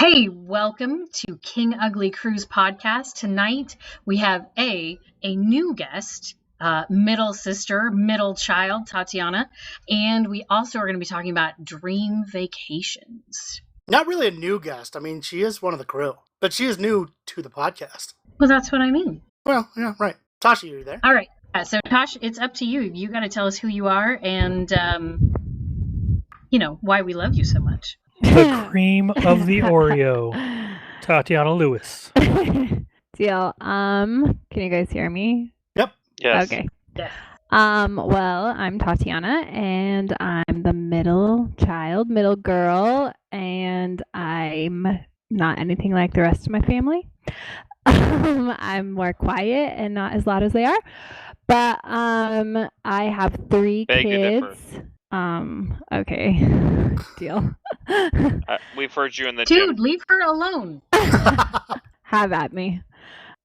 Hey, welcome to King Ugly Cruise podcast. Tonight we have a new guest, middle sister, middle child, Tataiana, and we also are going to be talking about dream vacations. Not really a new guest. I mean, she is one of the crew, but she is new to the podcast. Well, that's what I mean. Well, yeah, right. Tasha, you there? All right. So, Tosh, it's up to you. You got to tell us who you are and, why we love you so much. The cream of the Oreo, Tataiana Lewis. Deal. Can you guys hear me? Yep. Yes. Okay. Yeah. Well, I'm Tataiana, and I'm the middle child, middle girl, and I'm not anything like the rest of my family. I'm more quiet and not as loud as they are. But I have 3 kids. Okay. Deal. We've heard you in the Dude, gym. leave her alone. Have at me.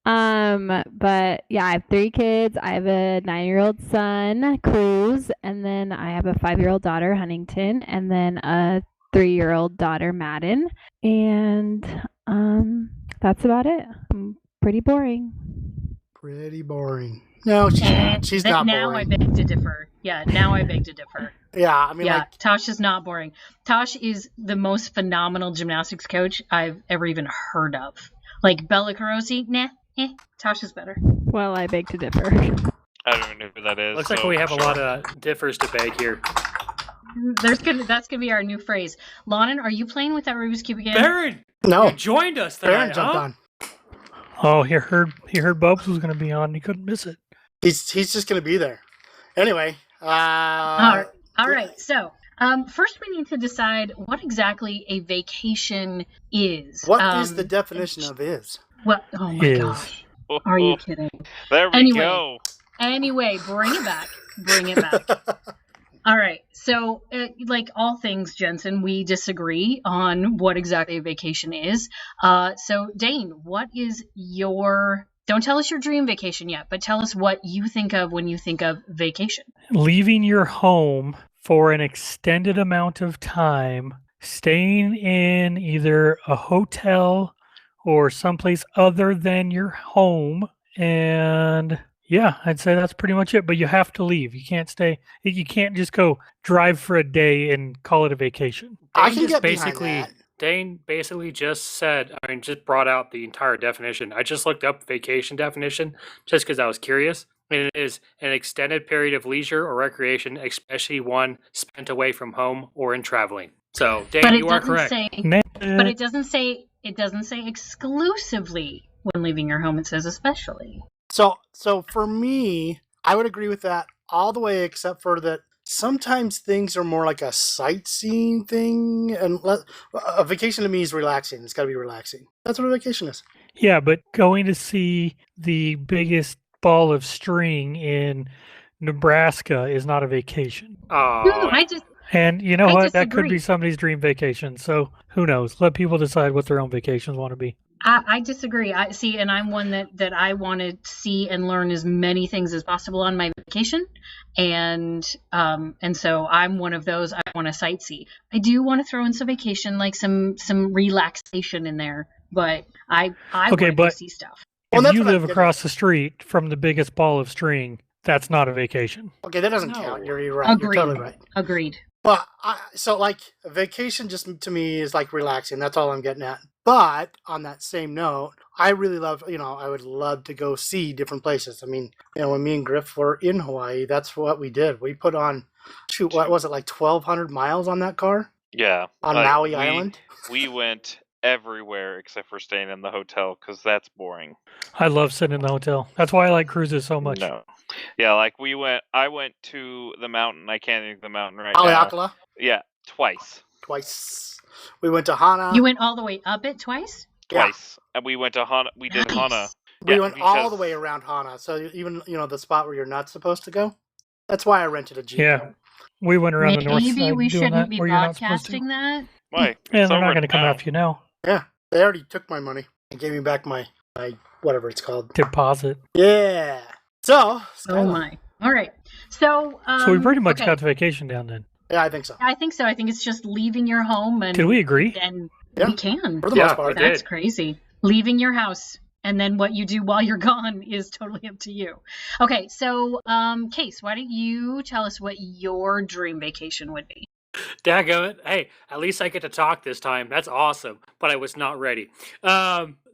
But yeah, I have 3 kids. I have a 9-year-old son, Cruz, and then I have a 5-year-old daughter, Huntington, and then a 3-year-old daughter, Madden. And that's about it. I'm pretty boring. Pretty boring. No, she's not now boring. I beg to differ. Yeah, now I beg to differ. Yeah, I mean, Tosh is not boring. Tosh is the most phenomenal gymnastics coach I've ever even heard of. Like Bella Carosi, Tosh is better. Well, I beg to differ. I don't even know who that is. Looks like we have a lot of differs to beg here. That's gonna be our new phrase. Lonnon, are you playing with that Rubik's Cube again? Baron! No. You joined us tonight, Baron jumped on. Oh, he heard Bubs was going to be on and he couldn't miss it. He's just going to be there. Anyway. All right. So, first we need to decide what exactly a vacation is. What is the definition of is? What? Oh my gosh. Are you kidding? There we go. Anyway, bring it back. Bring it back. All right. So, like all things, Jensen, we disagree on what exactly a vacation is. So, Dane, what is your... Don't tell us your dream vacation yet, but tell us what you think of when you think of vacation. Leaving your home for an extended amount of time, staying in either a hotel or someplace other than your home, and yeah, I'd say that's pretty much it. But you have to leave. You can't stay. You can't just go drive for a day and call it a vacation. I can get behind that. Dane basically just brought out the entire definition. I just looked up vacation definition just because I was curious. And it is an extended period of leisure or recreation, especially one spent away from home or in traveling. So, Dane, you are correct. But it doesn't say exclusively when leaving your home. It says especially. So for me, I would agree with that all the way, except for that sometimes things are more like a sightseeing thing, and a vacation to me is relaxing. It's got to be relaxing. That's what a vacation is. Yeah, but going to see the biggest ball of string in Nebraska is not a vacation. And you know what? That could be somebody's dream vacation. So who knows? Let people decide what their own vacations want to be. I disagree. I see, and I'm one that I want to see and learn as many things as possible on my vacation, and so I'm one of those. I want to sightsee. I do want to throw in some vacation, like some relaxation in there, but I want to see stuff. If you live across the street from the biggest ball of string, that's not a vacation. Okay, that doesn't count. You're right. Agreed. You're totally right. Agreed. But a vacation just to me is like relaxing. That's all I'm getting at. But on that same note, I really love, I would love to go see different places. I mean, when me and Griff were in Hawaii, that's what we did. We put on, what was it, like 1,200 miles on that car? Yeah. On Maui Island? We went everywhere except for staying in the hotel because that's boring. I love sitting in the hotel. That's why I like cruises so much. No. Yeah, like I went to the mountain. I can't think of the mountain right Haleakala? now. Yeah, twice. We went to Hana. You went all the way up it twice? Twice. Yeah. And we went to Hana. We did Hana. We went all the way around Hana. So even, the spot where you're not supposed to go. That's why I rented a Jeep. Yeah. We went around the north side. Maybe we shouldn't be broadcasting that. Why? Yeah, they're not going to come after you now. Yeah. They already took my money and gave me back my whatever it's called. Deposit. Yeah. So. Oh my. All right. So we pretty much got the vacation down then. Yeah, I think so. I think so. I think it's just leaving your home and. Did we agree? And Yeah, We can. for the Yeah, most part. we That's did. crazy. Leaving your house and then what you do while you're gone is totally up to you. Okay, so Case, why don't you tell us what your dream vacation would be? Daggone it. Hey, at least I get to talk this time. That's awesome. But I was not ready.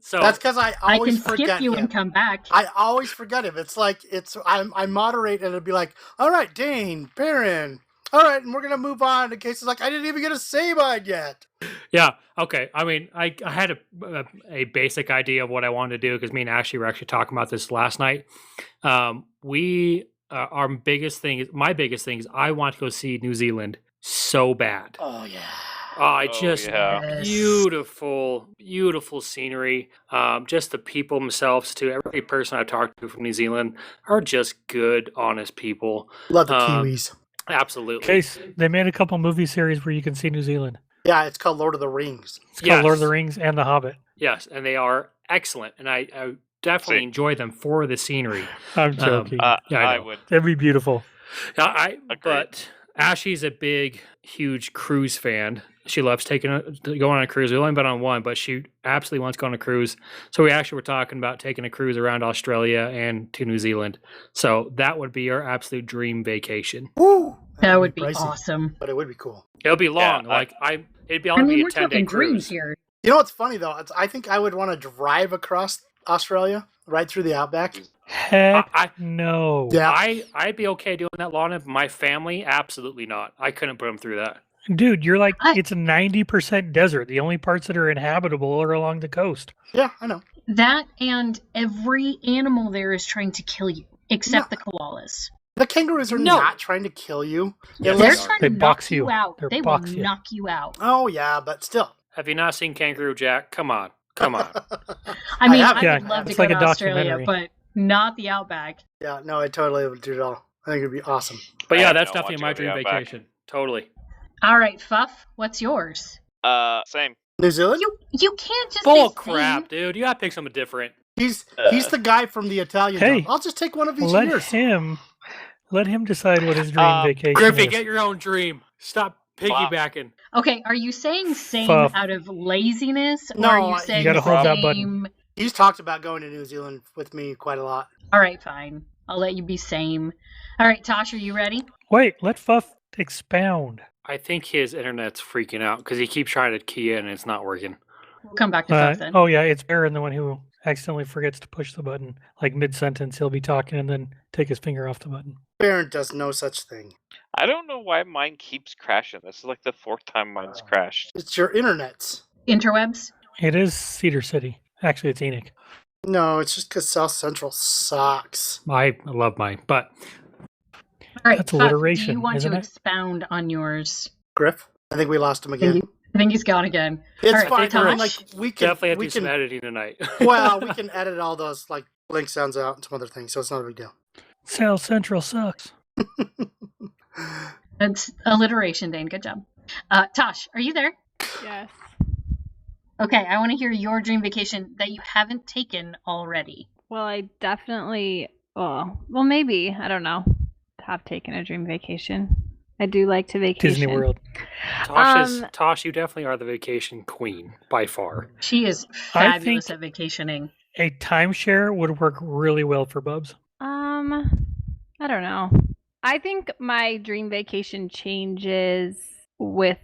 So That's because I I always can skip forget you him. and come back. I always forget him. It's like I moderate and it'd be like, all right, Dane, Baron, all right, and we're gonna move on. In case it's like I didn't even get a say mine yet. yeah, okay. I mean, I had a basic idea of what I wanted to do because me and Ashley were actually talking about this last night. Our biggest thing is I want to go see New Zealand so bad. Oh yeah. Yeah. Beautiful scenery. Just the people themselves too. Every person I've talked to from New Zealand are just good, honest people. Love the Kiwis. Absolutely. Case, they made a couple movie series where you can see New Zealand. Yeah, it's called Lord of the Rings. It's called Lord of the Yes. Rings and The Hobbit. Yes, and they are excellent, and I definitely See. enjoy them for the scenery. I'm joking. Yeah, I I know. would. That'd be beautiful. Agreed. But Ashley's a big, huge cruise fan. She loves going on a cruise. We've only been on one, but she absolutely wants to go on a cruise. So we actually were talking about taking a cruise around Australia and to New Zealand. So that would be our absolute dream vacation. Woo! That would be pricey, awesome. but it would be cool. It'll be long. Yeah, It'd be I only mean, be we're a 10-day talking dreams cruise. here. You know what's funny though? I think I would want to drive across Australia, right through the outback. Heck no. Yeah. I'd be okay doing that, Lonnon. My family, absolutely not. I couldn't put them through that. Dude, you're like, I- it's 90% desert. The only parts that are inhabitable are along the coast. Yeah, I know. That and every animal there is trying to kill you, except the koalas. The kangaroos are No. not trying to kill you. Yes, They're they Unless- are. trying They to knock box you you. out. They They will box you. knock you out. Oh yeah, but still. Have you not seen Kangaroo Jack? Come on. I mean, haven't. I Yeah, would love to it's go like to a Australia, documentary. but not the outback. Yeah, no, I totally would do it all. I think it'd be awesome. But I yeah, have that's no definitely want my to go dream to the outback. vacation. Totally. All right, Fuff, what's yours? Same. New Zealand? You can't just Bull say crap, dude. You gotta pick something different. He's the guy from the Italian. Hey, job. I'll just take one of each Let years. him decide what his dream vacation Griffith, is. get your own dream. Stop piggybacking. Okay, are you saying same Fuff. out of laziness, or No, are you you saying gotta hold that button. same? He's talked about going to New Zealand with me quite a lot. All right, fine. I'll let you be same. All right, Tosh, are you ready? Wait, let Fuff expound. I think his internet's freaking out because he keeps trying to key in and it's not working. We'll come back to Fuff then. Oh yeah, it's Baron, the one who accidentally forgets to push the button. Like mid-sentence, he'll be talking and then take his finger off the button. Baron does no such thing. I don't know why mine keeps crashing. This is like the 4th time mine's crashed. It's your internets. Interwebs? It is Cedar City. Actually, it's Enoch. No, it's just because South Central sucks. I love mine, but All right, That's Fuff, do alliteration, you want isn't to it? expound on yours? Griff, I think we lost him I again. think he's gone again. It's All right, fine. I mean, Tosh? like we can, definitely have to we do some can. editing tonight. Well, we can edit all those like link sounds out and some other things, so it's not a big deal. South Central sucks. That's alliteration, Dane. Good job. Tosh, are you there? Yes. Okay, I want to hear your dream vacation that you haven't taken already. Well, I definitely, well, maybe, I don't know, have taken a dream vacation. I do like to vacation. Disney World. Tosh, you definitely are the vacation queen by far. She is I fabulous think- at vacationing. A timeshare would work really well for Bubs. I don't know. I think my dream vacation changes with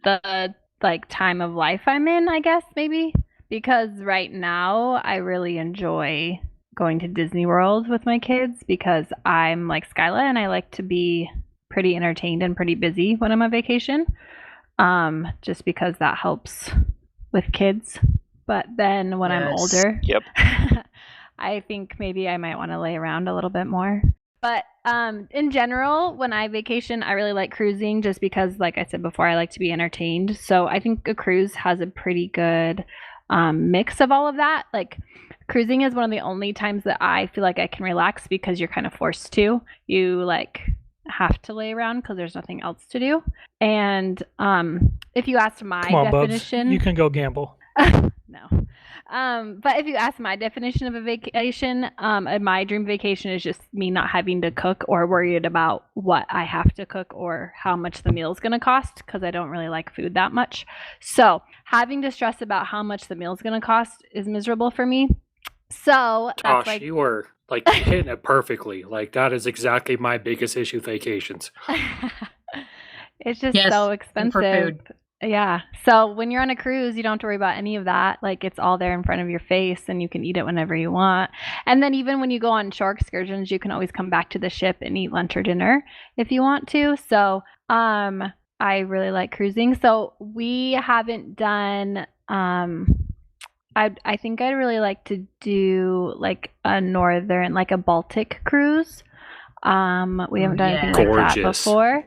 the like time of life I'm in, I guess maybe, because right now I really enjoy going to Disney World with my kids because I'm like Skyla and I like to be pretty entertained and pretty busy when I'm on vacation. Just because that helps with kids. But then when I'm Yes. older, Yep. I think maybe I might want to lay around a little bit more. But in general, when I vacation, I really like cruising just because, like I said before, I like to be entertained. So I think a cruise has a pretty good mix of all of that. Like cruising is one of the only times that I feel like I can relax because you're kind of forced to. You like have to lay around because there's nothing else to do. And if you asked my Come on, Bubs. definition, You can go gamble. no. But if you ask my definition of a vacation, my dream vacation is just me not having to cook or worried about what I have to cook or how much the meal is going to cost, because I don't really like food that much. So having to stress about how much the meal is going to cost is miserable for me. So that's Gosh, you were like hitting it perfectly. Like that is exactly my biggest issue with vacations. It's just Yes, so and expensive. for food. Yeah. So when you're on a cruise, you don't have to worry about any of that. Like it's all there in front of your face and you can eat it whenever you want. And then even when you go on shore excursions, you can always come back to the ship and eat lunch or dinner if you want to. So, I really like cruising. So we haven't done I think I'd really like to do like a northern, like a Baltic cruise. We haven't done anything like that Gorgeous. before.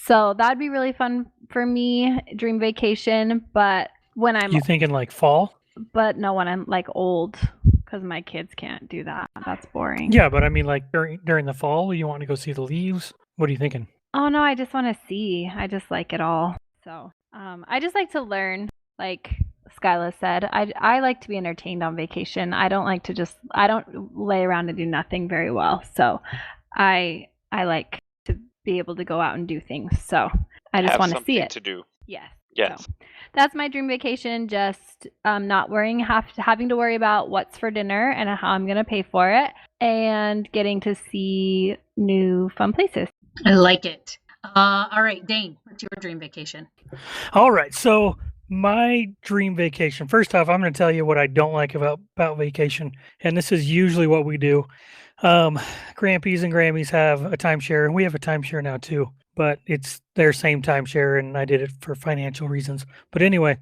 So that'd be really fun for me, dream vacation. But when I'm, You thinking like fall? but no, when I'm like old, because my kids can't do that. That's boring. Yeah, but I mean like during the fall, you want to go see the leaves? What are you thinking? Oh no, I just want to see. I just like it all. So, I just like to learn. Like Skyla said, I like to be entertained on vacation. I don't like to just I don't lay around and do nothing very well. So, I like to be able to go out and do things. So I just Have want to see something it. to do. Yes. Yes. So that's my dream vacation. Just not having to worry about what's for dinner and how I'm gonna pay for it, and getting to see new fun places. I like it. All right, Dane, what's your dream vacation? All right, so my dream vacation. First off, I'm going to tell you what I don't like about vacation, and this is usually what we do. Grampies and Grammys have a timeshare, and we have a timeshare now too, but it's their same timeshare, and I did it for financial reasons. But anyway,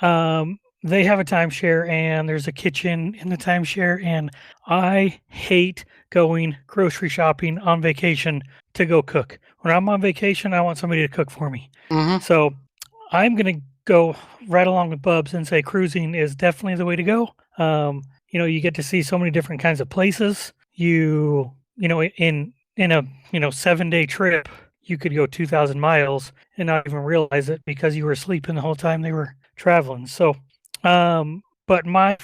they have a timeshare, and there's a kitchen in the timeshare, and I hate going grocery shopping on vacation to go cook. When I'm on vacation, I want somebody to cook for me. Mm-hmm. So I'm going to go right along with Bubs and say cruising is definitely the way to go. You get to see so many different kinds of places. In a 7-day trip, you could go 2,000 miles and not even realize it because you were sleeping the whole time they were traveling. So, but my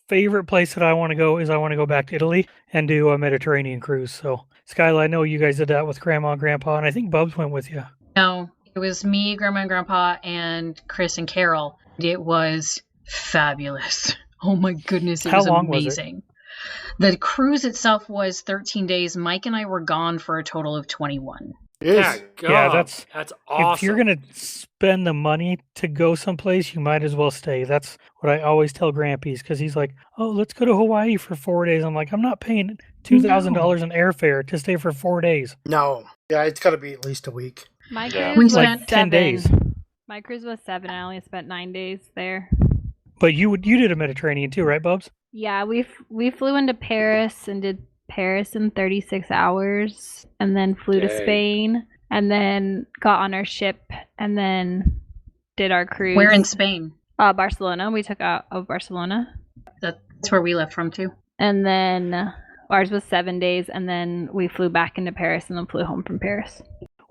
favorite place that I want to go is I want to go back to Italy and do a Mediterranean cruise. So, Skyla, I know you guys did that with Grandma and Grandpa, and I think Bubs went with you. No, it was me, Grandma and Grandpa, and Chris and Carol. It was fabulous. Oh my goodness, it How was long was it? amazing. The cruise itself was 13 days. Mike and I were gone for a total of 21. Yeah, Yeah, God, that's awesome. If you're gonna spend the money to go someplace, you might as well stay. That's what I always tell Grampies, because he's like, "Oh, let's go to Hawaii for 4 days." I'm like, "I'm not paying $2,000 in airfare to stay for 4 days." No. Yeah, it's got to be at least a week. My Yeah. cruise We was spent 10 days. 7. My cruise was 7. I only spent 9 days there. But you did a Mediterranean too, right, Bubs? Yeah, we flew into Paris and did Paris in 36 hours, and then flew to Dang. Spain, and then got on our ship, and then did our cruise. Where in Spain? Barcelona. We took out of Barcelona, That's where we left from too. and then ours was 7 days, and then we flew back into Paris, and then flew home from Paris.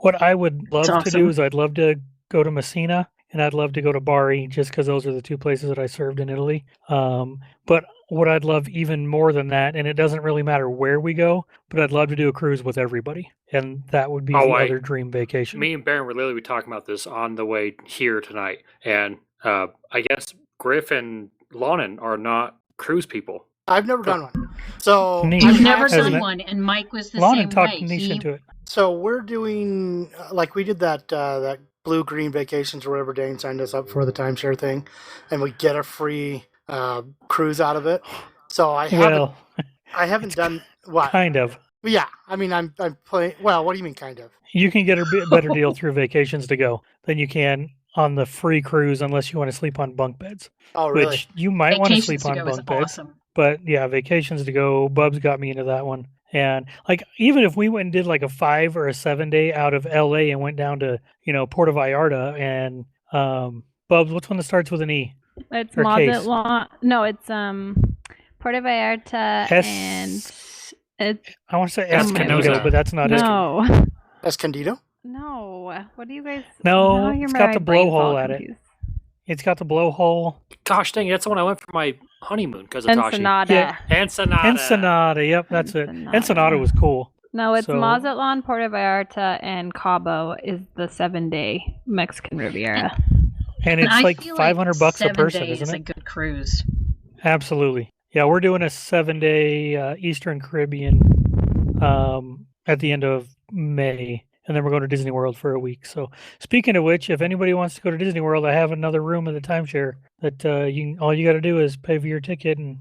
What I would love That's to do awesome. is I'd love to go to Messina, and I'd love to go to Bari, just because those are the two places that I served in Italy. But what I'd love even more than that, and it doesn't really matter where we go, but I'd love to do a cruise with everybody, and that would be the other dream vacation. Me and Baron were literally talking about this on the way here tonight, and I guess Griff and Lonnon are not cruise people. I've never done one. So Neat. You've I'm never actually- Hasn't done it? one, and Mike was the Lonnon same talked way. Nisha into it. So we're doing like we did that blue-green vacations or whatever Dane signed us up for, the timeshare thing, and we get a free cruise out of it. So I haven't done what? Kind of. Yeah, I mean I'm playing. Well, what do you mean kind of? You can get a bit better deal through Vacations to Go than you can on the free cruise, unless you want to sleep on bunk beds, Oh, really? which you might want to Vacations sleep to on go is bunk beds. awesome. But yeah, Vacations to Go, Bubs got me into that one. And like, even if we went and did like a 5 or a 7 day out of LA and went down to, Puerto Vallarta and, Bubs, what's one that starts with an E? It's Or case. No, it's Puerto Vallarta and it's I want to say Escondido, Escondido, but that's not it. no. Escondido? No. What do you guys? No, Now it's my got the brain's all blowhole at it. confused. It's got the blowhole. Gosh dang, that's the one I went for my honeymoon because of Tashi. Ensenada. Yeah. Ensenada. Ensenada. Yep, that's it. Ensenada. Ensenada was cool. No, it's So- Mazatlan, Puerto Vallarta, and Cabo is the 7-day Mexican Riviera. And And it's I like feel $500 a 7 person, days isn't a it? good cruise. Absolutely. Yeah, we're doing a 7-day Eastern Caribbean at the end of May. And then we're going to Disney World for a week. So speaking of which, if anybody wants to go to Disney World, I have another room in the timeshare that all you got to do is pay for your ticket and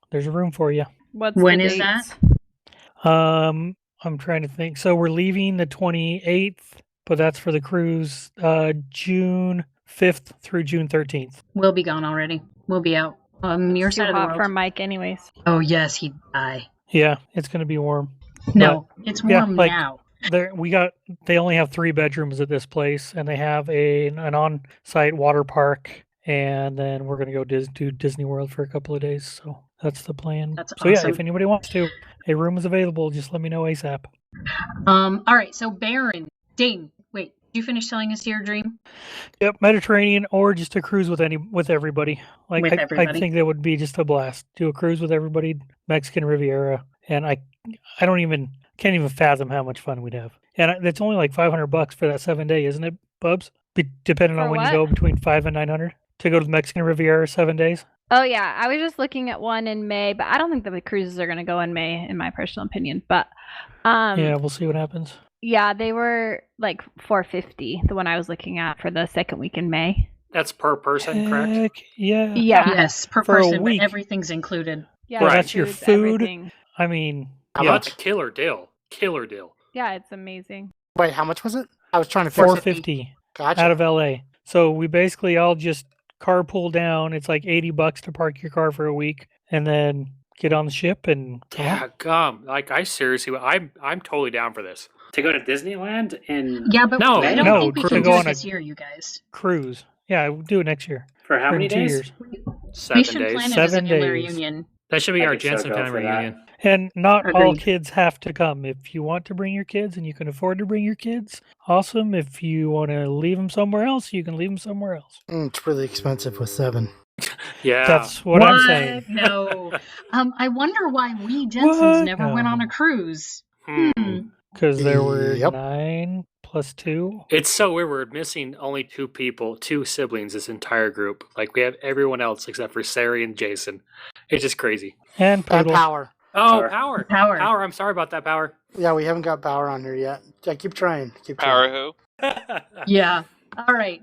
there's a room for you. What's When the is that? dates? I'm trying to think. So we're leaving the 28th, but that's for the cruise, June 5th through June 13th. We'll be gone already. We'll be out. Your It's too side of the hot world. for Mike, anyways. Oh yes, he'd die. Yeah, it's going to be warm. No, it's yeah, warm like- now. They only have 3 bedrooms at this place, and they have an on-site water park, and then we're gonna go do Disney World for a couple of days. So that's the plan. That's so yeah, awesome. if anybody wants to, a room is available. Just let me know ASAP. All right. So Baron, Dane, wait. Did you finish telling us your dream? Yep, Mediterranean or just a cruise with everybody. Like With I everybody. think that would be just a blast. Do a cruise with everybody, Mexican Riviera, and I can't even fathom how much fun we'd have. And it's only like $500 for that 7-day, isn't it, Bubs? Depending For on when what? you go, between $500 and $900 to go to the Mexican Riviera 7 days. Oh, yeah. I was just looking at one in May, but I don't think that the cruises are going to go in May, in my personal opinion. But Yeah, we'll see what happens. yeah, they were like $450, the one I was looking at for the second week in May. That's per person, correct? Heck, yeah. Yeah. Yes, per For a person, but week. everything's included. Yeah, Right. That's your foods, food. everything. I mean, How yeah, about the killer deal? Killer deal. Yeah, it's amazing. Wait, how much was it? I was trying to fix it. $450 Gotcha. out of LA. So we basically all just carpool down. It's like $80 to park your car for a week, and then get on the ship and go home. Yeah, gum. Like I seriously, I'm totally down for this. To go to Disneyland and Yeah, but No, I don't no, think we to can go do on it a- this year, you guys. cruise. Yeah, we'll do it next year. For how Or many in 2 days? years. We 7 should days. plan it as a 7 family days. reunion. That should be I our could so Jensen go family for that. reunion. And not all Agreed. kids have to come. If you want to bring your kids and you can afford to bring your kids, awesome. If you want to leave them somewhere else, you can leave them somewhere else. It's really expensive with 7. Yeah. That's what I'm saying. No. I wonder why we Jensens What? never went on No. a cruise. Hmm. Because there were Yep. 9 plus 2. It's so weird. We're missing only 2 people, 2 siblings, this entire group. Like we have everyone else except for Sari and Jason. It's just crazy. And And Poodle. Power. Oh, Power. Power. Power. I'm sorry about that, Power. Yeah, we haven't got Power on here yet. I keep trying. Power who? Yeah. All right.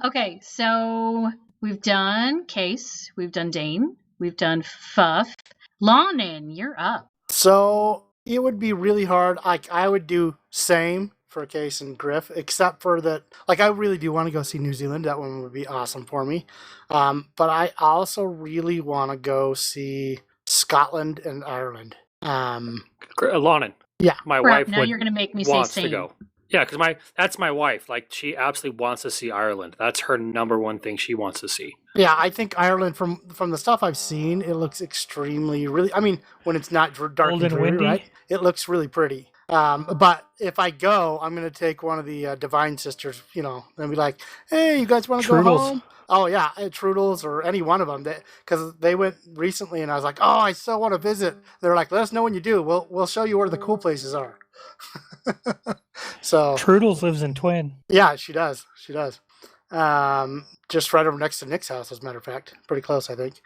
Okay, so we've done Case, we've done Dane, we've done Fuff. Lonnon, you're up. So it would be really hard. Like I would do same for Case and Griff, except for that. Like I really do want to go see New Zealand. That one would be awesome for me. But I also really want to go see Scotland and Ireland. Lonnon. Yeah. My Crap, wife now would, you're gonna make me say wants to same. go. Yeah, because that's my wife. Like she absolutely wants to see Ireland. That's her number one thing she wants to see. Yeah, I think Ireland from the stuff I've seen, it looks extremely really. I mean, when it's not dark Cold and and dreary, windy? right? It looks really pretty. But if I go, I'm gonna take one of the Divine Sisters, and be like, "Hey, you guys want to go Trudels. home?" Oh yeah, Trudels or any one of them. Because they went recently, and I was like, "Oh, I still want to visit." They're like, "Let us know when you do. We'll show you where the cool places are." So Trudels lives in Twin. yeah, she does. She does. Just right over next to Nick's house, as a matter of fact. Pretty close, I think.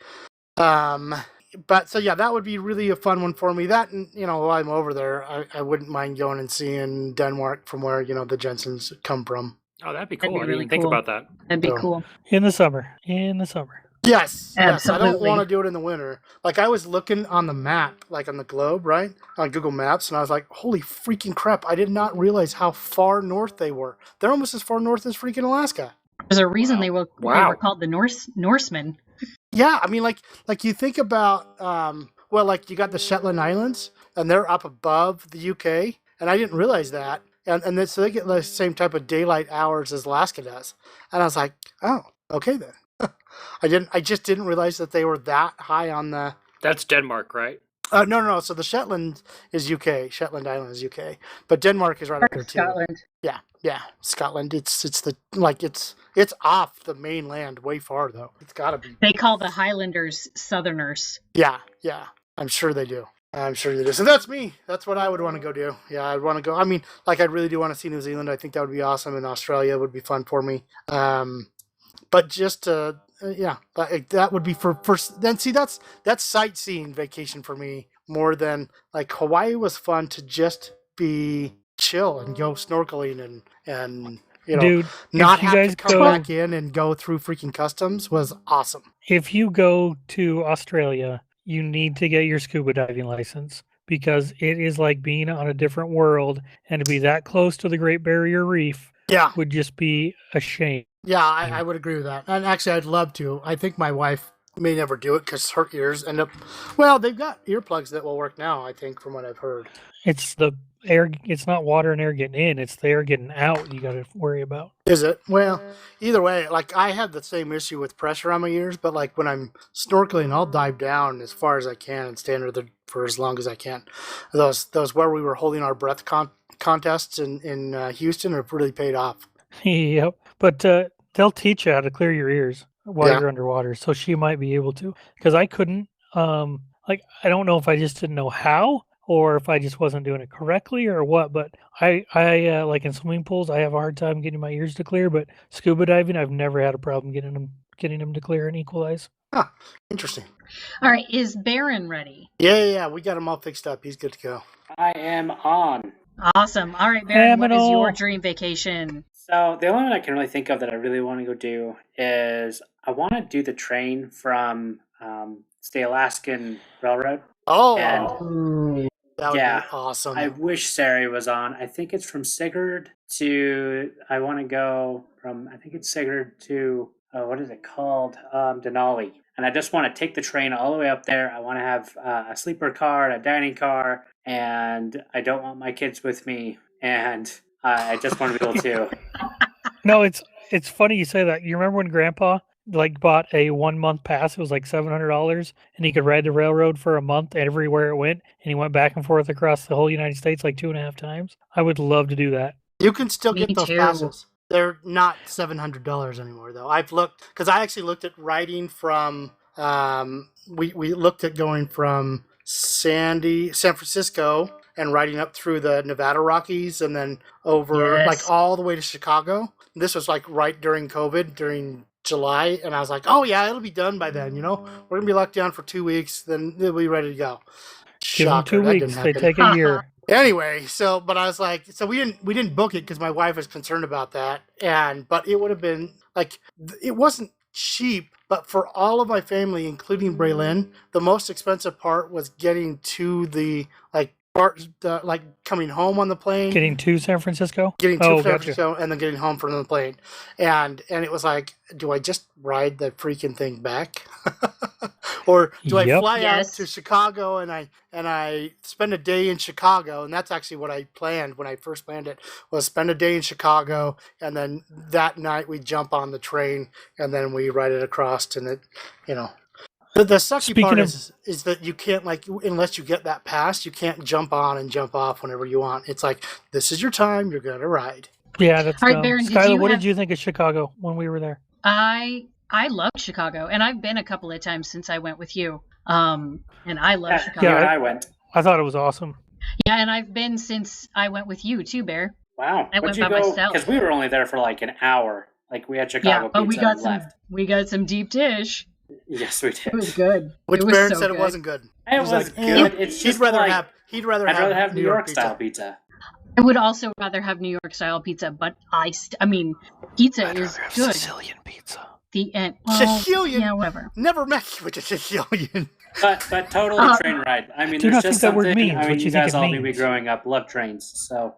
But so yeah, that would be really a fun one for me. That, and while I'm over there, I wouldn't mind going and seeing Denmark from where the Jensens come from. Oh, that'd be That'd cool. be I didn't really even think cool. about that. That'd be So- cool. In the summer. In the summer. Yes, I don't Absolutely. want to do it in the winter. Like I was looking on the map, like on the globe, right, on Google Maps, and I was like, "Holy freaking crap! I did not realize how far north they were. They're almost as far north as freaking Alaska." There's a reason Wow. they were Wow. called the Norsemen. Yeah, I mean, like you think about, like you got the Shetland Islands, and they're up above the UK, and I didn't realize that, and then so they get the same type of daylight hours as Alaska does, and I was like, oh, okay then. I just didn't realize that they were that high on the. That's Denmark, right? No. So the Shetland is UK. Shetland Island is UK, but Denmark is right up there too. Scotland. Yeah. Scotland. It's it's off the mainland way far though. It's got to be. They call the Highlanders Southerners. Yeah. I'm sure they do. So that's me. That's what I would want to go do. Yeah, I'd want to go. I mean, like I really do want to see New Zealand. I think that would be awesome, and Australia would be fun for me. But just that would be for then. See, that's sightseeing vacation for me more than like Hawaii was fun to just be chill and go snorkeling and Dude, not if you have guys to come go, back in and go through freaking customs was awesome. if you go to Australia, you need to get your scuba diving license because it is like being on a different world, and to be that close to the Great Barrier Reef Yeah, would just be a shame. yeah, I would agree with that. And actually, I'd love to. I think my wife may never do it because her ears end up. Well, they've got earplugs that will work now. I think, from what I've heard. It's the air. It's not water and air getting in. It's the air getting out. You got to worry about. Is it? Well, either way, like I have the same issue with pressure on my ears, but like when I'm snorkeling, I'll dive down as far as I can and stand there for as long as I can. Those where we were holding our breath contests in Houston have really paid off. Yep. But they'll teach you how to clear your ears while Yeah. you're underwater. So she might be able to, because I couldn't. Like I don't know if I just didn't know how, or if I just wasn't doing it correctly, or what. But I like in swimming pools, I have a hard time getting my ears to clear. But scuba diving, I've never had a problem getting them to clear and equalize. Huh. Interesting. All right, is Baron ready? Yeah. We got him all fixed up. He's good to go. I am on. Awesome. All right, Baron, what is Aminal. your dream vacation? So the only one I can really think of that I really want to go do is I want to do the train from the Alaskan Railroad. Oh, And that would yeah, be awesome. I wish Sari was on. I think it's from Sigurd to. I want to go from. I think it's Sigurd to. What is it called? Denali. And I just want to take the train all the way up there. I want to have a sleeper car, a dining car, and I don't want my kids with me. And I just want to be able to. No, it's funny you say that. You remember when Grandpa like bought a 1 month pass? It was like $700, and he could ride the railroad for a month everywhere it went, and he went back and forth across the whole United States like 2.5 times. I would love to do that. You can still Me get those too. passes. They're not $700 anymore, though. I've looked because I actually looked at riding from. We looked at going from San Francisco and riding up through the Nevada Rockies and then over Yes. like all the way to Chicago. This was like right during COVID, during July, and I was like, oh yeah, it'll be done by then. We're gonna be locked down for 2 weeks, then it'll be ready to go. Give them Shocker, 2 that weeks. didn't They happen. take a year. Anyway, but I was like, so we didn't book it because my wife was concerned about that, but it would have been like it wasn't cheap, but for all of my family, including Braylon, the most expensive part was getting to the coming home on the plane, Getting to San Francisco? getting to Oh, San gotcha. Francisco, and then getting home from the plane, and it was like, do I just ride the freaking thing back, or do I Yep. fly out Yes. to Chicago and I spend a day in Chicago? And that's actually what I planned when I first planned it, was spend a day in Chicago, and then that night we jump on the train and then we ride it across, and it, The sucky Speaking part of- is that you can't, unless you get that pass, you can't jump on and jump off whenever you want. It's like, this is your time, you're gonna ride. Yeah, that's All right, dumb. Baron, did Skyla, you what have- did you think of Chicago when we were there? I love Chicago, and I've been a couple of times since I went with you. And I love Yeah, Chicago. you Yeah, and I went. I thought it was awesome. Yeah, and I've been since I went with you too, Bear. Wow. I went What'd you by go? myself. Because we were only there for like an hour. Like we had Chicago Yeah, but pizza and left. we got some deep dish. Yes, we did. It was good. Which it was Baron so said good. it wasn't good. It He was like, good. It's he'd just rather like, have I'd rather have New York style pizza. I would also rather have New York style pizza, but I mean, pizza is good. Sicilian pizza. The end. Sicilian? Yeah, whatever. Never met you with a Sicilian. But totally train ride. I mean, Do there's not just think that word something. means I what mean, you you think guys it all maybe means. growing up love trains, so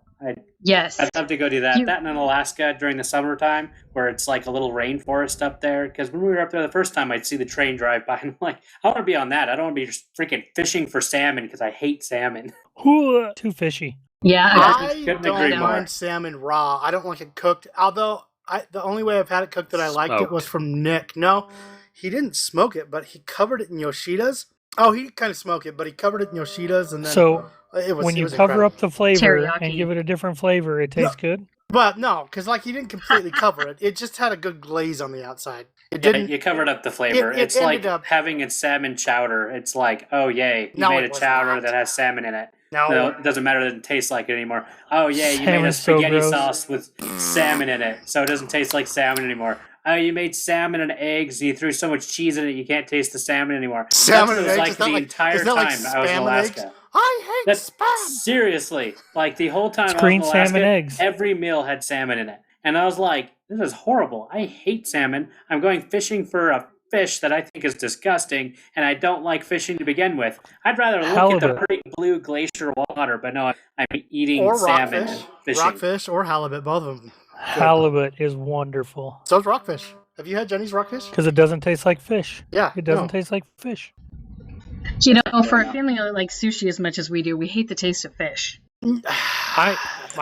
Yes. I'd love to go do that. You- That and in Alaska during the summertime, where it's like a little rainforest up there. Because when we were up there the first time, I'd see the train drive by, and I'm like, I want to be on that. I don't want to be just freaking fishing for salmon because I hate salmon. Ooh, too fishy. Yeah. I I couldn't don't agree more. mind salmon raw. I don't like it cooked. Although the only way I've had it cooked that I liked it was Smoked. from Nick. No, he didn't smoke it, but he covered it in Yoshidas. Oh, he kind of smoked it, but he covered it in Yoshidas, and then So it was when you was cover incredible. up the flavor and Teriyaki. give it a different flavor, it tastes good. But no, because like he didn't completely cover it. It just had a good glaze on the outside. It Yeah, didn't. you covered up the flavor. it It's like ended up- having a salmon chowder. It's like, oh yay, you No, made it a was chowder not. that has salmon in it. No. No, it doesn't matter. It doesn't taste like it anymore. Oh yeah, you made a Salmon's so spaghetti gross. sauce with salmon in it, so it doesn't taste like salmon anymore. Oh, you made salmon and eggs, and you threw so much cheese in it, you can't taste the salmon anymore. Salmon That's and what eggs? it was like the entire is that like time I was in spam and Alaska. eggs? I hate That's spam. seriously like the whole time It's I was in green Alaska, salmon eggs. every meal had salmon in it, and I was like, "This is horrible. I hate salmon. I'm going fishing for a fish that I think is disgusting, and I don't like fishing to begin with. I'd rather look at the Halibut. pretty blue glacier water, but no, I'm eating Or salmon rockfish. and fishing. Rockfish or halibut, both of them. Halibut is wonderful So's rockfish. Have you had Jenny's rockfish? because it doesn't taste like fish. Yeah. It doesn't no. taste like fish. You know, for a family that likes sushi as much as we do, we hate the taste of fish. My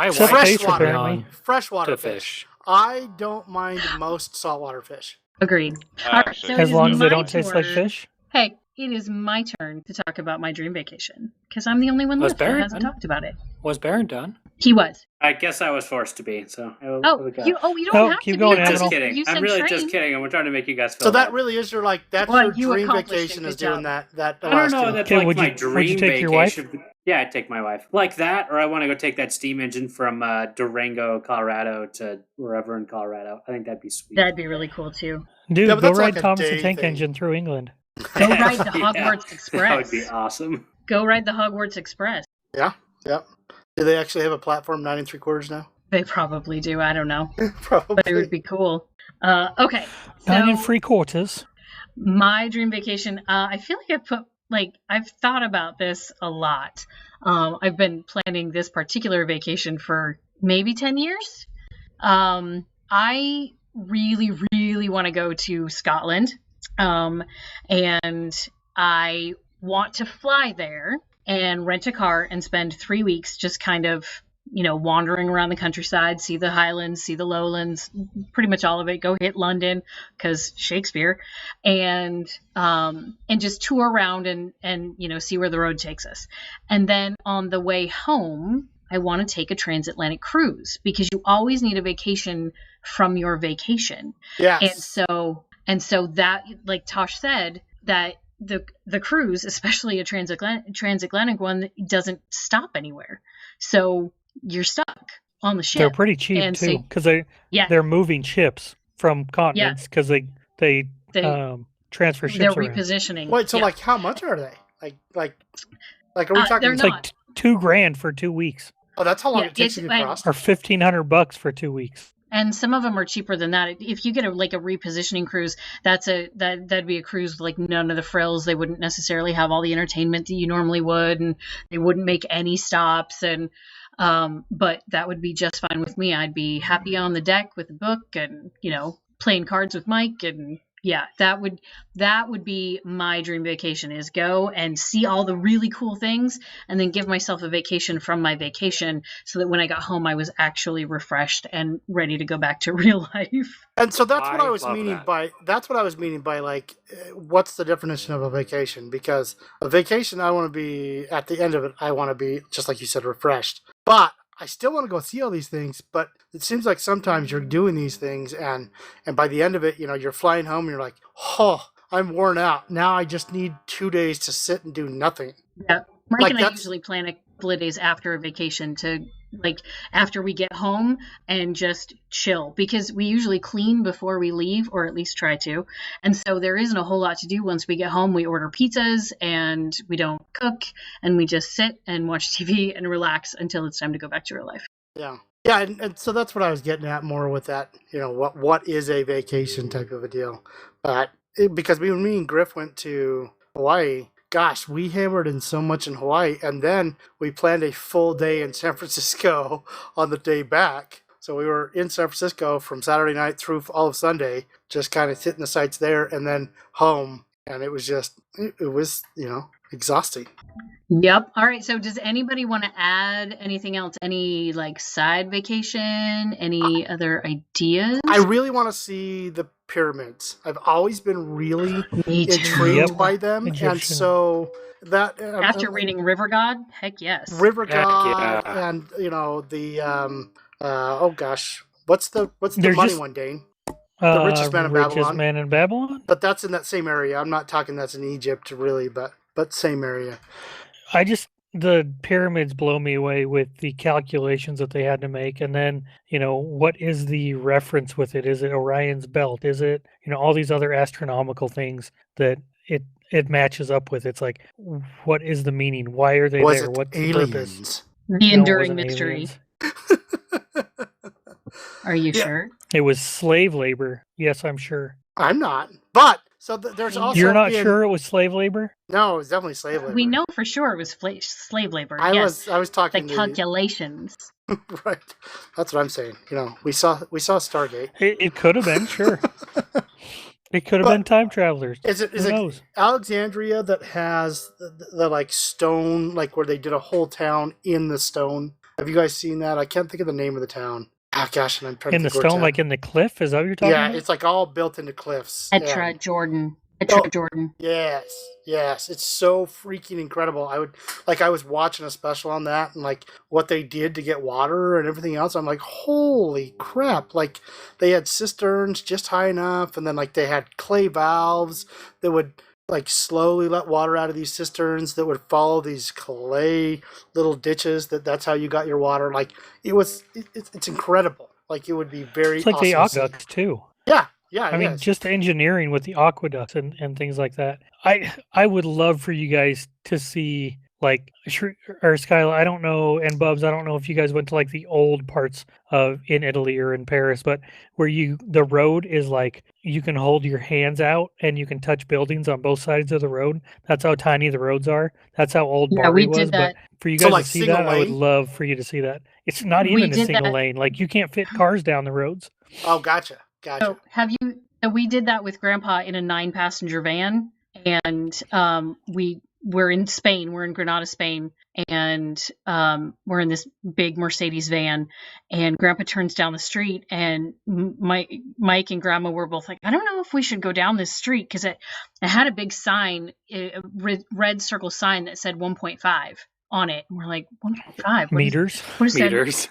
Except wife taste, put me apparently. on Freshwater to fish. fish. I don't mind most saltwater fish. Agreed. All right, Actually, so As it is long as they my don't taste like turn. fish. Hey, it is my turn to talk about my dream vacation because I'm the only one Was left that Barrett hasn't done? talked about it. Was Baron done? He was. I guess I was forced to be. So You don't No, have keep to going, be. I'm just Aminal. kidding. You I'm said really train. just kidding, and we're trying to make you guys feel So that bad. really is that's Well, your you dream accomplished vacation it. is Good doing job. that I don't know. Alaskan. That's Okay, like would my you dream take your wife? vacation. Yeah, I'd take my wife. Like that, or I want to go take that steam engine from Durango, Colorado to wherever in Colorado. I think that'd be sweet. That'd be really cool too. Dude, Yeah, but go that's ride like a Thomas the day Tank thing. Engine through England. Go ride the Yeah, Hogwarts Express. That would be awesome. Go ride the Hogwarts Express. Yeah. Do they actually have a platform 9 3/4 now? They probably do. I don't know, Probably. but it would be cool. Okay, 9 so 3/4. my dream vacation. I feel like I've thought about this a lot. I've been planning this particular vacation for maybe 10 years. I really, really want to go to Scotland. And I want to fly there and rent a car and spend 3 weeks just kind of, wandering around the countryside, see the Highlands, see the Lowlands, pretty much all of it. Go hit London because Shakespeare, and just tour around and see where the road takes us. And then on the way home, I want to take a transatlantic cruise because you always need a vacation from your vacation. Yes. And so that, like Tosh said, that the cruise, especially a transatlantic one, doesn't stop anywhere. So you're stuck on the ship. They're pretty cheap And too so- because Yeah. they're moving ships from continents because they They- transfer They're ships around. repositioning. Wait, so Yeah. like how much are they? Like are we talking? they're It's not. like $2,000 for 2 weeks, Oh, that's how long Yeah, it takes it's- you to cross. or $1,500 for 2 weeks. And some of them are cheaper than that. If you get a repositioning cruise, that'd be a cruise with like none of the frills. They wouldn't necessarily have all the entertainment that you normally would, and they wouldn't make any stops. And but that would be just fine with me. I'd be happy on the deck with a book and playing cards with Mike. And yeah, that would be my dream vacation, is go and see all the really cool things and then give myself a vacation from my vacation so that when I got home I was actually refreshed and ready to go back to real life. And so that's what I I was love meaning that. by like what's the definition of a vacation? Because a vacation, I want to be at the end of it. I want to be just like you said, refreshed. But I still want to go see all these things. But it seems like sometimes you're doing these things, and by the end of it, you're flying home, and you're like, oh, I'm worn out. Now I just need 2 days to sit and do nothing. Yeah, Mike Like and I that's- usually plan a couple of days after a vacation to after we get home and just chill, because we usually clean before we leave, or at least try to. And so there isn't a whole lot to do once we get home. We order pizzas and we don't cook, and we just sit and watch TV and relax until it's time to go back to real life. Yeah. Yeah, and so that's what I was getting at more with that, what is a vacation type of a deal. Because when me and Griff went to Hawaii, gosh, we hammered in so much in Hawaii, and then we planned a full day in San Francisco on the day back. So we were in San Francisco from Saturday night through all of Sunday, just kind of hitting the sights there and then home. And it was exhausting. Yep. All right. So does anybody want to add anything else? Any side vacation? Any other ideas? I really want to see the pyramids. I've always been really Me too. intrigued Yep. by them, and Egyptian. so that After reading River God, heck yes. River Heck God, yeah. and the oh gosh, what's the They're money just- one, Dane? The richest man in Babylon. Man in Babylon. But that's in that same area. I'm not talking that's in Egypt really, but same area. The pyramids blow me away with the calculations that they had to make, and then what is the reference with it? Is it Orion's belt? Is it all these other astronomical things that it matches up with? It's like, what is the meaning? Why are they Was there? it What's the purpose? aliens? The No, it enduring wasn't mystery. aliens. Are you Yeah. sure? It was slave labor. Yes, I'm sure. I'm not. But so there's also You're not sure it was slave labor? No, it was definitely slave labor. We know for sure it was slave labor. I yes. was The talking calculations. right. That's what I'm saying. We saw Stargate. It could have been, sure. It could have been time travelers. Is Who it knows? Alexandria that has the like stone, like where they did a whole town in the stone? Have you guys seen that? I can't think of the name of the town. Ah, gosh, and I'm trying In to the think where stone, it's like at. in the cliff? Is that what you're talking Yeah, about? it's like all built into cliffs. Petra Yeah. Jordan. Yes, it's so freaking incredible. I was watching a special on that and like what they did to get water and everything else. I'm like, holy crap! Like they had cisterns just high enough, and then like they had clay valves that would like slowly let water out of these cisterns that would follow these clay little ditches. That's how you got your water. Like it's incredible. Like it would be very It's like the awesome to see. aqueducts too. Yeah, I mean, just engineering with the aqueducts and things like that. I would love for you guys to see like or Skyla. I don't know, and Bubs. I don't know if you guys went to like the old parts of in Italy or in Paris, but where the road is like you can hold your hands out and you can touch buildings on both sides of the road. That's how tiny the roads are. That's how old Yeah, Bari we did was. that. But for you So, guys like, to see single that, I would lane? love for you to see that. It's not We even a did single that. lane. Like you can't fit cars down the roads. Oh, gotcha. So we did that with Grandpa in a 9-passenger van, and we're in Spain. We're in Granada, Spain, and we're in this big Mercedes van. And Grandpa turns down the street, and Mike and Grandma were both like, "I don't know if we should go down this street," because it had a big sign, a red circle sign that said 1.5 on it. And we're like, 1.5 Meters. What is that? Meters.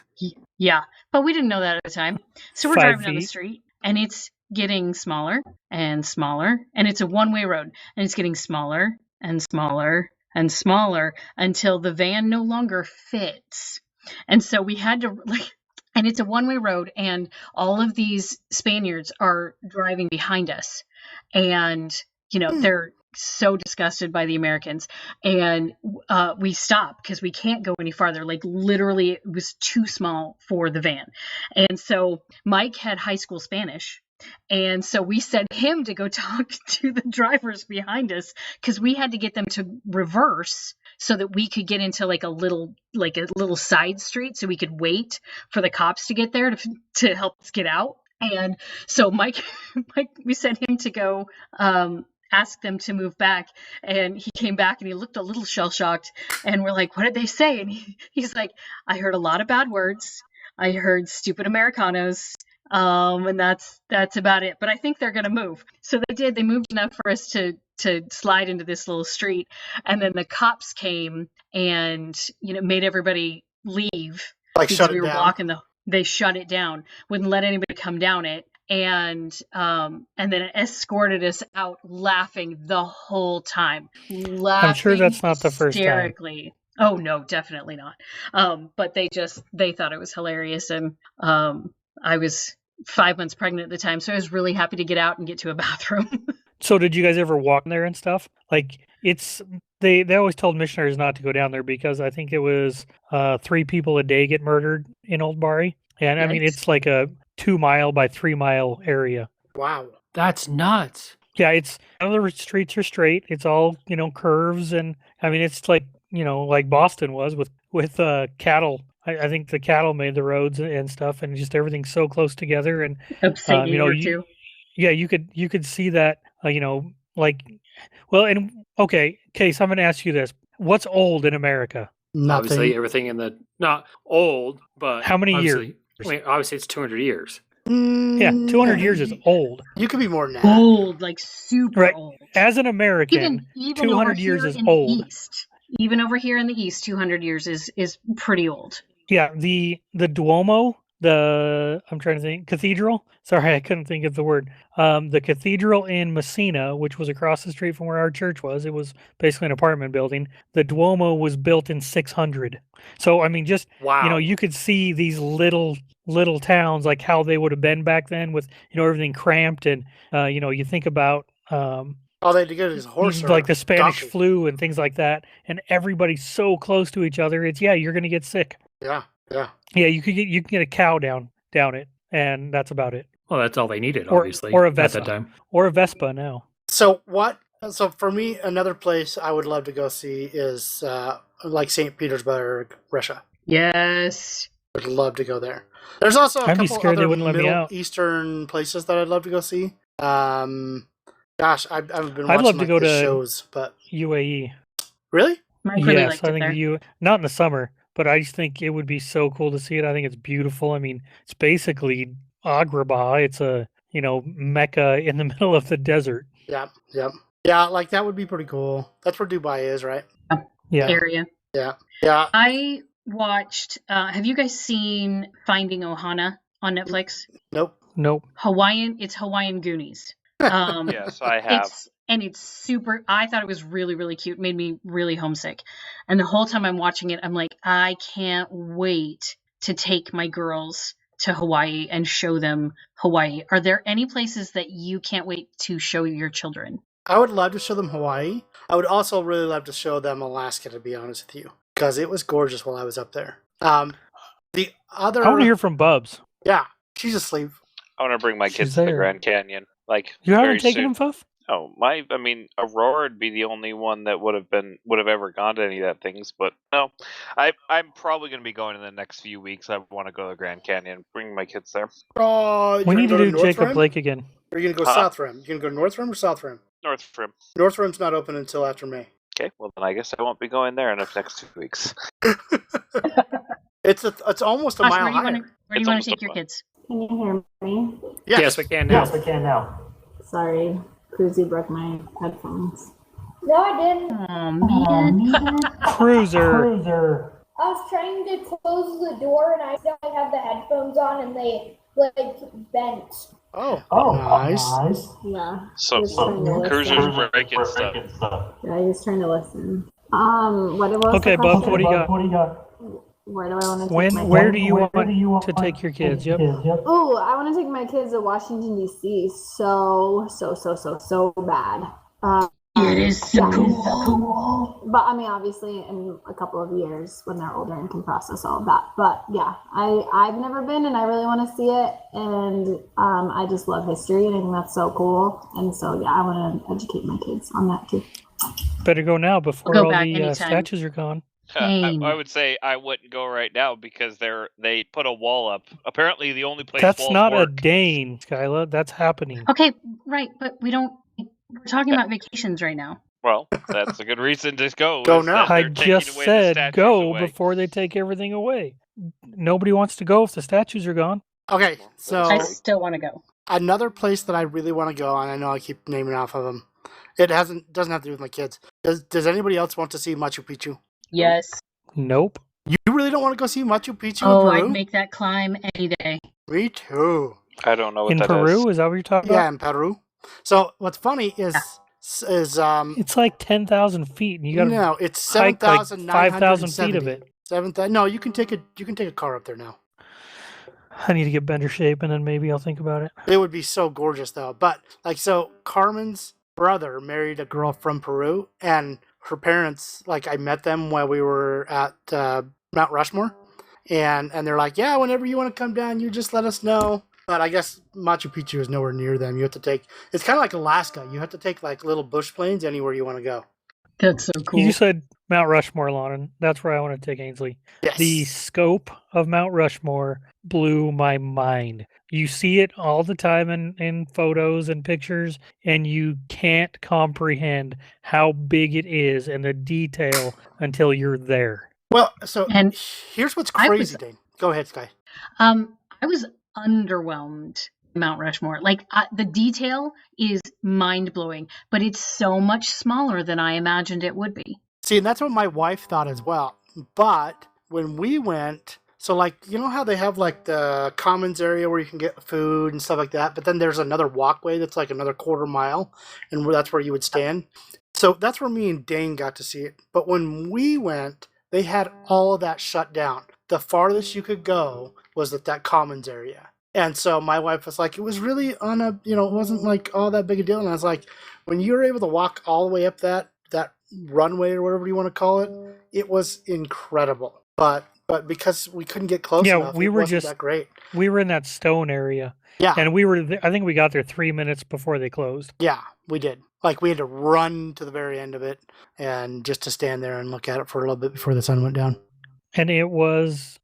Yeah, but we didn't know that at the time. So we're 5 driving down the feet. street, and it's getting smaller and smaller, and it's a one-way road, and it's getting smaller and smaller and smaller until the van no longer fits. And so we had to and it's a one-way road, and all of these Spaniards are driving behind us, and they're so disgusted by the Americans, and we stop because we can't go any farther. Like literally it was too small for the van. And so Mike had high school Spanish, and so we sent him to go talk to the drivers behind us because we had to get them to reverse so that we could get into like a little side street so we could wait for the cops to get there to help us get out. And so Mike we sent him to go ask them to move back, and he came back and he looked a little shell-shocked, and we're like, "What did they say?" And he's like, "I heard a lot of bad words. I heard stupid Americanos, and that's about it. But I think they're gonna move." So they did. They moved enough for us to slide into this little street, and then the cops came and made everybody leave Like because shut we it were down. blocking they shut it down, wouldn't let anybody come down it. And then it escorted us out laughing the whole time. I'm sure that's not the first time. Hysterically. Oh no, definitely not. But they thought it was hilarious, and I was 5 months pregnant at the time, so I was really happy to get out and get to a bathroom. So did you guys ever walk there and stuff? Like they always told missionaries not to go down there because I think it was 3 people a day get murdered in Old Bari. And I mean, Yikes. it's like a 2-mile by 3-mile area. Wow. That's nuts. Yeah, it's none of the streets are straight. It's all curves, and I mean it's like like Boston was with cattle. I think the cattle made the roads and stuff, and just everything's so close together. And Upstate New York too. yeah, you could see that. Like, well, and okay. So I'm going to ask you this: what's old in America? Nothing. Obviously, everything in the not old, but How many years? obviously- I mean, obviously, it's 200 years. Yeah, 200 years is old. You could be more than that. Old, like super Right. old. As an American, Even 200 over years here is in old. the East. Even over here in the East, 200 years is pretty old. Yeah, the Duomo, I'm trying to think, cathedral. Sorry, I couldn't think of the word. The cathedral in Messina, which was across the street from where our church was, it was basically an apartment building. The Duomo was built in 600. So I mean, just Wow. you could see these little towns, like how they would have been back then, with everything cramped, and you think about all they had to get is a horse, or like the Spanish donkey. flu and things like that, and everybody's so close to each other. It's you're gonna get sick. Yeah. Yeah, you can get a cow down it, and that's about it. Well, that's all they needed, Or- obviously, or a at that Vespa. time. Or a Vespa now. So for me, another place I would love to go see is like St. Petersburg, Russia. Yes. I'd love to go there. There's also a I'd be couple scared they other wouldn't let me Middle out. Eastern places that I'd love to go see. Gosh, I've been watching I'd love to go the to shows, but UAE. really? Mike really Yes, liked I it think there. not in the summer, but I just think it would be so cool to see it. I think it's beautiful. I mean, it's basically Agrabah. It's a Mecca in the middle of the desert. Yep. Yeah, like that would be pretty cool. That's where Dubai is, right? Yeah. Area. Yeah. I watched. Have you guys seen Finding Ohana on Netflix? Nope. It's Hawaiian Goonies. Yes, I have. It's super. I thought it was really, really cute. Made me really homesick. And the whole time I'm watching it, I'm like, I can't wait to take my girls to Hawaii and show them Hawaii. Are there any places that you can't wait to show your children? I would love to show them Hawaii. I would also really love to show them Alaska, to be honest with you, because it was gorgeous while I was up there. The other, I want to hear from Bubs. Yeah, she's asleep. I want to bring my She's kids to the there. Grand Canyon. Like You very haven't taken soon. them, Fuff? Oh, Aurora would be the only one that would have ever gone to any of that things. But no, I'm probably going to be going in the next few weeks. I want to go to the Grand Canyon, bring my kids there. Oh, We need to do Jacob Lake again. Or are you going to go South Rim? You going to go North Rim or South Rim? North Rim. North Rim's not open until after May. Okay, well then I guess I won't be going there in the next 2 weeks. It's almost a Josh, mile where do you higher. want to almost take a your mile. kids? Can you hear me? Yes, we can now. we can now. Sorry, Cruzy broke my headphones. No, I didn't. Oh man. Cruiser. I was trying to close the door and I still had the headphones on and they bent. Oh, nice. Yeah. So Just trying to listen. Cruiser's breaking stuff. Yeah, just trying to listen. What was Okay, the Bub, question? what do you got? Where do I want to take my Where kids? do you want to take your kids? Yep. Ooh, I want to take my kids to Washington D.C. so bad. It is so cool. But I mean, obviously, in a couple of years when they're older and can process all of that. But yeah, I've never been, and I really want to see it. And I just love history, and I think that's so cool. And so yeah, I want to educate my kids on that too. Better go now before We'll go all back the anytime. statues are gone. Dang. I would say I wouldn't go right now because they put a wall up. Apparently, the only place That's walls not a work. Dane, Skyla. That's happening. Okay, right, but we're talking about vacations right now. Well, that's a good reason to go. Go is now. that I they're taking just away the said statues go away. before they take everything away. Nobody wants to go if the statues are gone. Okay, I so still want to go. another place that I really want to go, and I know I keep naming off of them. It doesn't have to do with my kids. Does anybody else want to see Machu Picchu? Yes. Nope. You really don't want to go see Machu Picchu Oh, in Peru? I'd make that climb any day. Me too. I don't know what In that Peru, is. is that what you're talking Yeah, about? in Peru. So what's funny is It's like 10,000 feet, and you got to no, it's hike like 7,970. 5,000 feet of it. 7,000. No, you can take a car up there now. I need to get better shape, and then maybe I'll think about it. It would be so gorgeous though. But so Carmen's brother married a girl from Peru, and her parents, like I met them while we were at Mount Rushmore, and they're like, yeah, whenever you want to come down, you just let us know. But I guess Machu Picchu is nowhere near them. You have to take. It's kind of like Alaska. You have to take like little bush planes anywhere you want to go. That's so cool. You said Mount Rushmore, Lonnon. That's where I want to take Ainsley. Yes. The scope of Mount Rushmore blew my mind. You see it all the time in photos and pictures, and you can't comprehend how big it is and the detail until you're there. Well, so And here's what's I crazy, was- Dane. Go ahead, Sky. I was underwhelmed Mount Rushmore. Like the detail is mind blowing, but it's so much smaller than I imagined it would be. See, and that's what my wife thought as well. But when we went, so like, you know how they have like the commons area where you can get food and stuff like that, but then there's another walkway that's like another quarter mile, and that's where you would stand. So that's where me and Dane got to see it. But when we went, they had all of that shut down. The farthest you could go was at that commons area. And so my wife was like, it was really it wasn't like all that big a deal. And I was like, when you were able to walk all the way up that runway or whatever you want to call it, it was incredible. But because we couldn't get close enough, we it were wasn't just that great. We were in that stone area. Yeah. And I think we got there 3 minutes before they closed. Yeah, we did. Like, we had to run to the very end of it and just to stand there and look at it for a little bit before the sun went down. And it was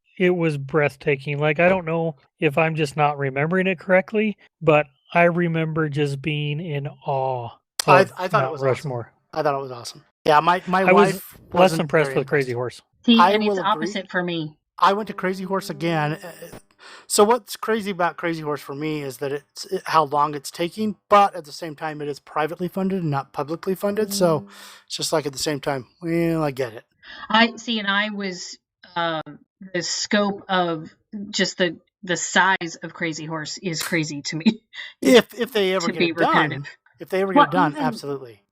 breathtaking. Like, I don't know if I'm just not remembering it correctly, but I remember just being in awe of I thought Mount it was Rushmore. Awesome. I thought it was awesome. Yeah, my I wife was less wasn't impressed very with Crazy Horse. See, I and it's will agree. opposite for me. I went to Crazy Horse again. So what's crazy about Crazy Horse for me is that how long it's taking, but at the same time it is privately funded and not publicly funded. So it's just like at the same time, well, I get it. I see, and I was the scope of just the size of Crazy Horse is crazy to me. If they ever To get be it done, repetitive. if they ever get it done, even- absolutely.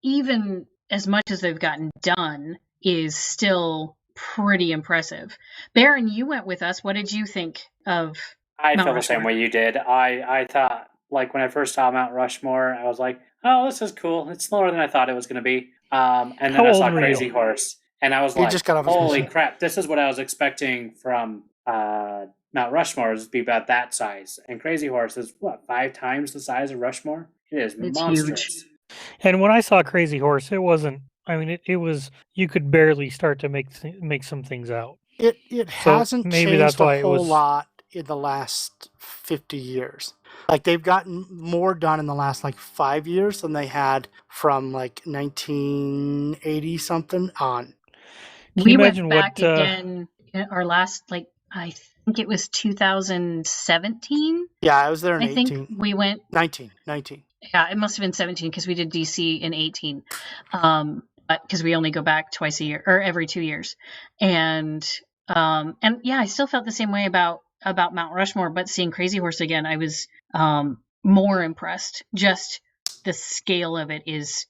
Even as much as they've gotten done is still pretty impressive. Baron, you went with us. What did you think of I Mount feel the same Rushmore? way you did. I thought, like, when I first saw Mount Rushmore, I was like, oh, this is cool. It's smaller than I thought it was going to be. And then How I old saw were you? Crazy Horse, and I was You like, just got off his holy mission. crap, this is what I was expecting from Mount Rushmore, is to be about that size. And Crazy Horse is, 5 times the size of Rushmore? It is It's monstrous. huge. And when I saw Crazy Horse, it wasn't. I mean, it was. You could barely start to make some things out. It So hasn't maybe changed that's why a it whole was- lot in the last 50 years. Like, they've gotten more done in the last, 5 years than they had from, 1980 something on. Can you We went imagine back what? again. Our last, I think it was 2017. Yeah, I was there in I 18. think we went. 19. Yeah, it must have been 17 because we did DC in 18. Because we only go back twice a year or every 2 years, and yeah, I still felt the same way about Mount Rushmore. But seeing Crazy Horse again, I was more impressed. Just the scale of it is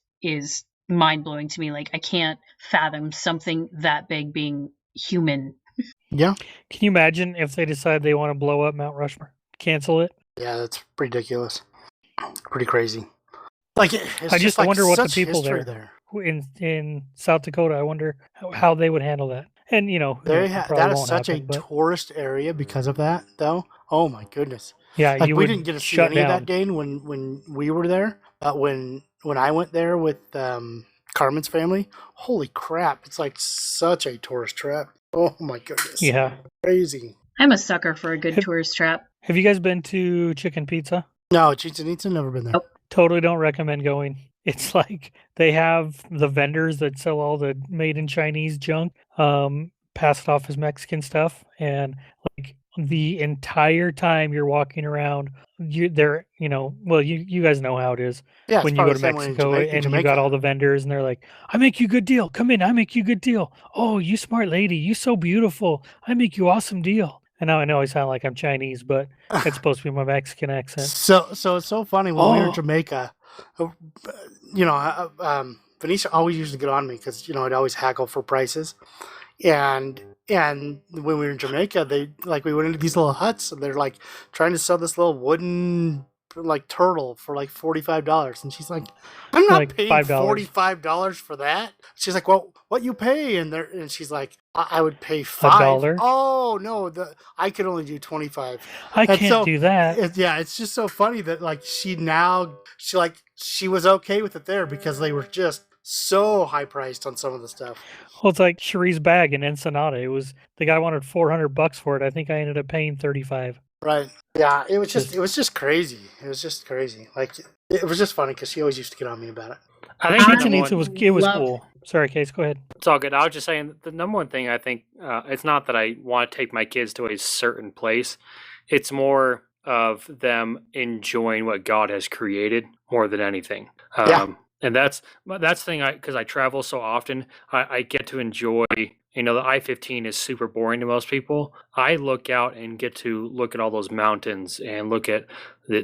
mind blowing to me. Like, I can't fathom something that big being human. Yeah. Can you imagine if they decide they want to blow up Mount Rushmore, cancel it? Yeah, that's ridiculous. Pretty crazy. Like, it's I just wonder what the such people history there. In South Dakota, I wonder how they would handle that. And it probably that is won't such happen, a but tourist area because of that, though. Oh my goodness! yeah, Like, you we would didn't get to see shut any of down. that, Dane, when we were there. But when I went there with Carmen's family, holy crap! It's like such a tourist trap. Oh my goodness! Yeah. Crazy. I'm a sucker for a good tourist trap. Have you guys been to Chicken Pizza? No, Chichen Itza, never been there. Nope. Totally don't recommend going. It's like they have the vendors that sell all the made in Chinese junk, pass it off as Mexican stuff, and like the entire time you're walking around, you guys know how it is Yeah, it's when you probably go to the same way in Mexico and you Jamaica. got all the vendors and they're like, I make you a good deal. Come in, I make you a good deal. Oh, you smart lady, you so beautiful. I make you awesome deal. And now I know I sound like I'm Chinese, but it's supposed to be my Mexican accent. So it's so funny when we were in Oh. Jamaica. Venetia always used to get on me because I'd always haggle for prices, and when we were in Jamaica, we went into these little huts and they're like trying to sell this little wooden turtle for $45, and she's like, I'm not Like paying $5. $45 for that. She's like, well, what you pay? And she's like, I would pay $5. $1? Oh no, I could only do 25. I And can't so, do that. it's just so funny that she was okay with it there because they were just so high priced on some of the stuff. Well, it's like Cherie's bag in Ensenada. It was the guy wanted $400 for it. I think I ended up paying $35. Right. Yeah. It was just crazy. It was just crazy. Like, it was just funny because she always used to get on me about it. I think the Chichen number Itza one- was love- cool. Sorry, Case, go ahead. It's all good. I was just saying the number one thing I think it's not that I want to take my kids to a certain place. it's more of them enjoying what God has created more than anything. And that's the thing, because I travel so often, I get to enjoy. The I-15 is super boring to most people. I look out and get to look at all those mountains and look at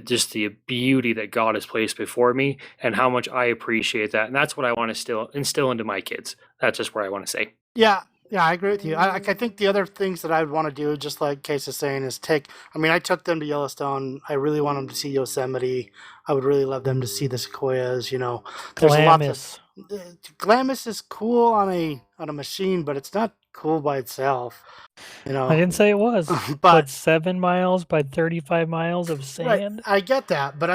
just the beauty that God has placed before me and how much I appreciate that. And that's what I want to instill into my kids. That's just what I want to say. Yeah, I agree with you. I think the other things that I would want to do, just like Case is saying, is I took them to Yellowstone. I really want them to see Yosemite. I would really love them to see the sequoias. There's Glamis. Glamis is cool on a machine, but it's not cool by itself. I didn't say it was. But 7 miles by 35 miles of sand. Right, I get that, but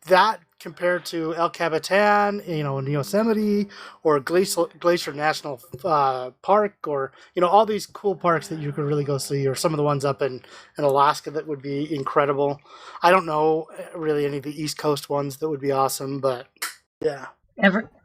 that compared to El Capitan, in Yosemite, or Glacier National Park, or all these cool parks that you could really go see, or some of the ones up in Alaska that would be incredible. I don't know really any of the East Coast ones that would be awesome, but yeah.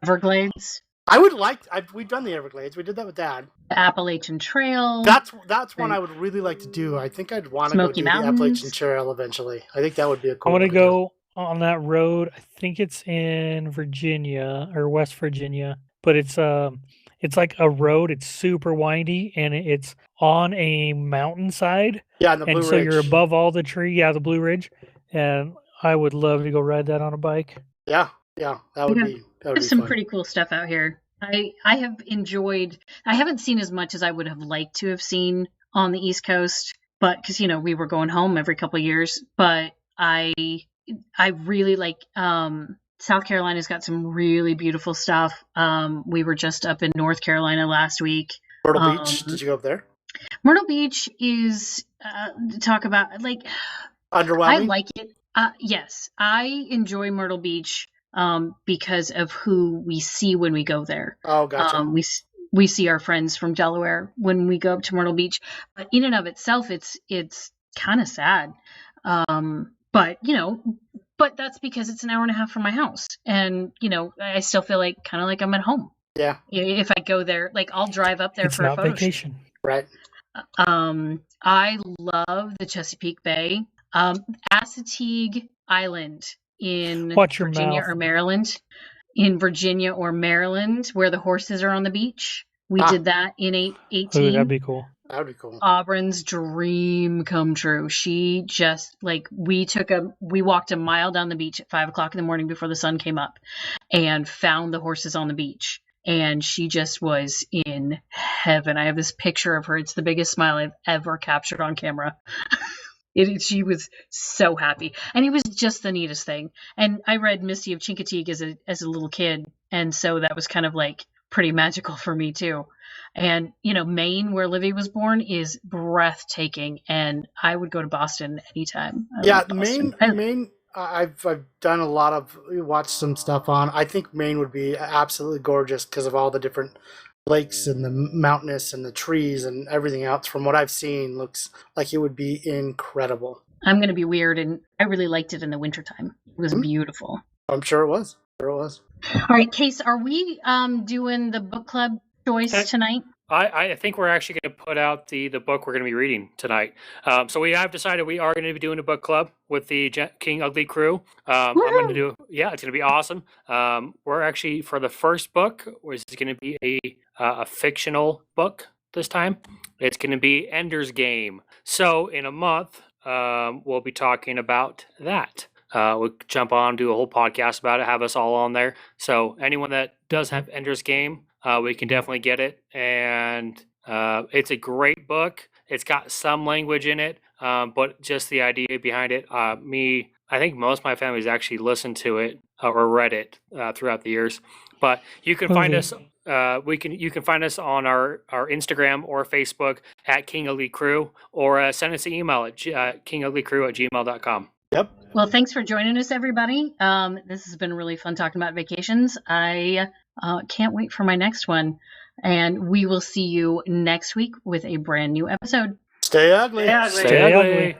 Everglades. I would like. We've done the Everglades. We did that with Dad. The Appalachian Trail. That's one I would really like to do. I think I'd want to go do the Appalachian Trail eventually. I think that would be a cool. I want to go on that road. I think it's in Virginia or West Virginia, but it's like a road. It's super windy and it's on a mountainside. Yeah, and the Blue Ridge. So you're above all the tree. Yeah, the Blue Ridge, and I would love to go ride that on a bike. Yeah, that would be. There's some pretty cool stuff out here. I have enjoyed. I haven't seen as much as I would have liked to have seen on the East Coast, but because we were going home every couple of years. But I really like. South Carolina's got some really beautiful stuff. We were just up in North Carolina last week. Myrtle Beach. Did you go up there? Myrtle Beach is talk about underwhelming. I like it. Yes, I enjoy Myrtle Beach. Because of who we see when we go there. Oh, gotcha. We see our friends from Delaware when we go up to Myrtle Beach, but in and of itself, it's kind of sad. But that's because it's an hour and a half from my house, and I still feel kind of like I'm at home. Yeah. If I go there, I'll drive up there for a photo vacation. Right. I love the Chesapeake Bay, Assateague Island. In Virginia or Maryland, where the horses are on the beach. We did that in 18. Ooh, that'd be cool. That would be cool. Auburn's dream come true. She just we walked a mile down the beach at 5:00 in the morning before the sun came up, and found the horses on the beach. And she just was in heaven. I have this picture of her. It's the biggest smile I've ever captured on camera. She was so happy, and it was just the neatest thing. And I read Misty of Chincoteague as a little kid, and so that was kind of pretty magical for me too. And Maine, where Livy was born, is breathtaking, and I would go to Boston anytime. Maine. I've done a lot of watched some stuff on. I think Maine would be absolutely gorgeous because of all the different lakes and the mountainous and the trees and everything else. From what I've seen, looks like it would be incredible. I'm going to be weird, and I really liked it in the wintertime. It was beautiful. I'm sure it was. All right, Case, are we doing the book club choice tonight? I think we're actually going to put out the book we're going to be reading tonight. So we have decided we are going to be doing a book club with the King Ugly crew. I'm going to do, it's going to be awesome. We're actually, for the first book, which is going to be a fictional book this time. It's going to be Ender's Game. So in a month, we'll be talking about that. We'll jump on, do a whole podcast about it, have us all on there. So anyone that does have Ender's Game, we can definitely get it. And it's a great book. It's got some language in it, but just the idea behind it. I think most of my family's actually listened to it or read it throughout the years. But you can find us. You can find us on our Instagram or Facebook at King Ugly Crew, or send us an email at kinguglycrew@gmail.com. Yep. Well, thanks for joining us, everybody. This has been really fun talking about vacations. I can't wait for my next one. And we will see you next week with a brand new episode. Stay ugly. Stay ugly.